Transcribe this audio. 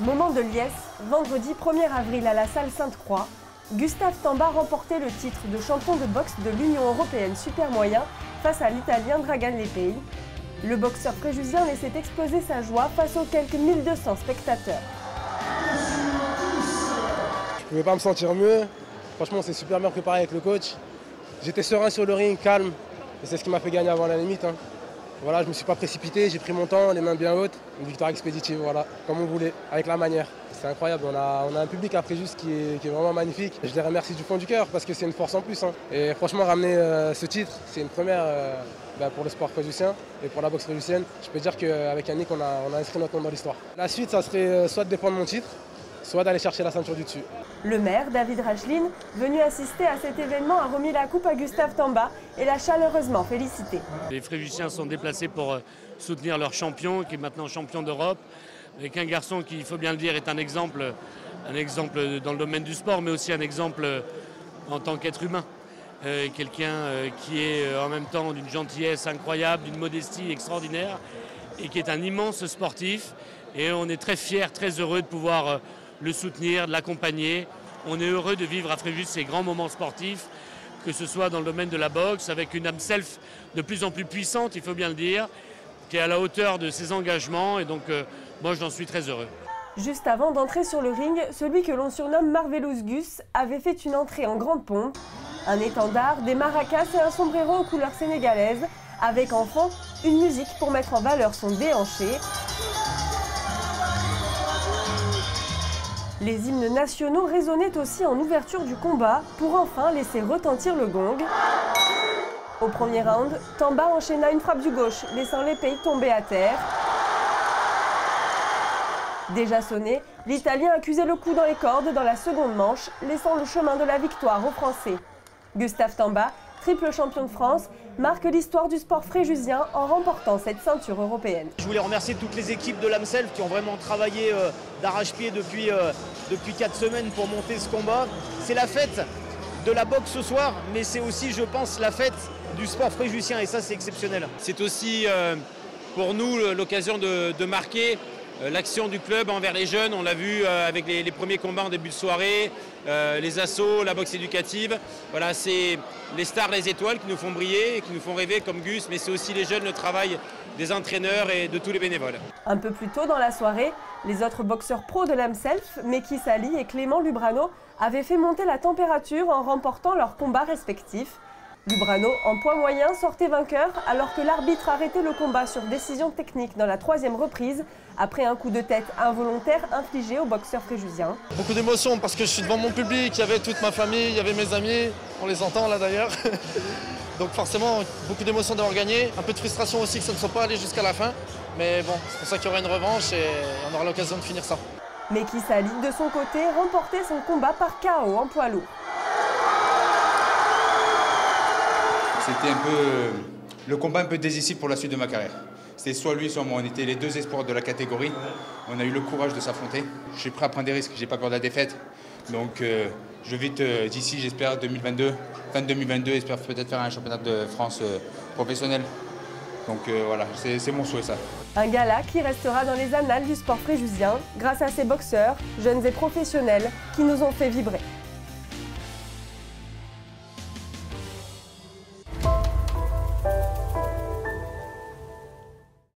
Moment de liesse, vendredi 1er avril à la salle Sainte-Croix, Gustave Tamba remportait le titre de champion de boxe de l'Union européenne super moyen face à l'Italien Dragan Lepei. Le boxeur fréjusien laissait exploser sa joie face aux quelques 1200 spectateurs. Je ne pouvais pas me sentir mieux. Franchement, c'est super bien préparé avec le coach. J'étais serein sur le ring, calme. Et c'est ce qui m'a fait gagner avant la limite. Voilà, je ne me suis pas précipité, j'ai pris mon temps, les mains bien hautes. Une victoire expéditive, voilà, comme on voulait, avec la manière. C'est incroyable, on a un public après juste qui est vraiment magnifique. Et je les remercie du fond du cœur parce que c'est une force en plus. Et franchement, ramener ce titre, c'est une première pour le sport fréjusien et pour la boxe fréjusienne. Je peux dire qu'avec Yannick, on a inscrit notre nom dans l'histoire. La suite, ça serait soit de défendre mon titre, soit d'aller chercher la ceinture du dessus. Le maire, David Racheline, venu assister à cet événement, a remis la coupe à Gustave Tamba et l'a chaleureusement félicité. Les Fréjusiens sont déplacés pour soutenir leur champion, qui est maintenant champion d'Europe, avec un garçon qui, il faut bien le dire, est un exemple dans le domaine du sport, mais aussi un exemple en tant qu'être humain. Quelqu'un qui est en même temps d'une gentillesse incroyable, d'une modestie extraordinaire, et qui est un immense sportif. Et on est très fiers, très heureux de pouvoir le soutenir, de l'accompagner. On est heureux de vivre à Fréjus ces grands moments sportifs, que ce soit dans le domaine de la boxe, avec une âme self de plus en plus puissante, il faut bien le dire, qui est à la hauteur de ses engagements. Et donc, moi, j'en suis très heureux. Juste avant d'entrer sur le ring, celui que l'on surnomme Marvelous Gus avait fait une entrée en grande pompe. Un étendard, des maracas et un sombrero aux couleurs sénégalaises, avec en fond une musique pour mettre en valeur son déhanché. Les hymnes nationaux résonnaient aussi en ouverture du combat pour enfin laisser retentir le gong. Au premier round, Tamba enchaîna une frappe du gauche, laissant Lepei tomber à terre. Déjà sonné, l'Italien accusait le coup dans les cordes dans la seconde manche, laissant le chemin de la victoire aux Français. Gustave Tamba, triple champion de France, marque l'histoire du sport fréjusien en remportant cette ceinture européenne. Je voulais remercier toutes les équipes de l'AMSELF qui ont vraiment travaillé d'arrache-pied depuis 4 semaines pour monter ce combat. C'est la fête de la boxe ce soir, mais c'est aussi, je pense, la fête du sport fréjusien et ça, c'est exceptionnel. C'est aussi pour nous l'occasion de marquer l'action du club envers les jeunes. On l'a vu avec les premiers combats en début de soirée, les assos, la boxe éducative. Voilà, c'est les stars, les étoiles qui nous font briller et qui nous font rêver comme Gus, mais c'est aussi les jeunes, le travail des entraîneurs et de tous les bénévoles. Un peu plus tôt dans la soirée, les autres boxeurs pros de l'AMSELF, Meki Sali et Clément Lubrano, avaient fait monter la température en remportant leurs combats respectifs. Lubrano, en poids moyen, sortait vainqueur alors que l'arbitre arrêtait le combat sur décision technique dans la 3e reprise après un coup de tête involontaire infligé au boxeur fréjusien. Beaucoup d'émotions parce que je suis devant mon public, il y avait toute ma famille, il y avait mes amis, on les entend là d'ailleurs. Donc forcément, beaucoup d'émotions d'avoir gagné, un peu de frustration aussi que ça ne soit pas allé jusqu'à la fin. Mais bon, c'est pour ça qu'il y aura une revanche et on aura l'occasion de finir ça. Meki Sali, de son côté, remportait son combat par KO en poids lourd. C'était un peu le combat un peu décisif pour la suite de ma carrière. C'était soit lui, soit moi. On était les deux espoirs de la catégorie. On a eu le courage de s'affronter. Je suis prêt à prendre des risques, j'ai pas peur de la défaite. Donc je vite d'ici, j'espère 2022, fin 2022, j'espère peut-être faire un championnat de France professionnel. Donc voilà, c'est mon souhait ça. Un gala qui restera dans les annales du sport fréjusien grâce à ces boxeurs, jeunes et professionnels, qui nous ont fait vibrer.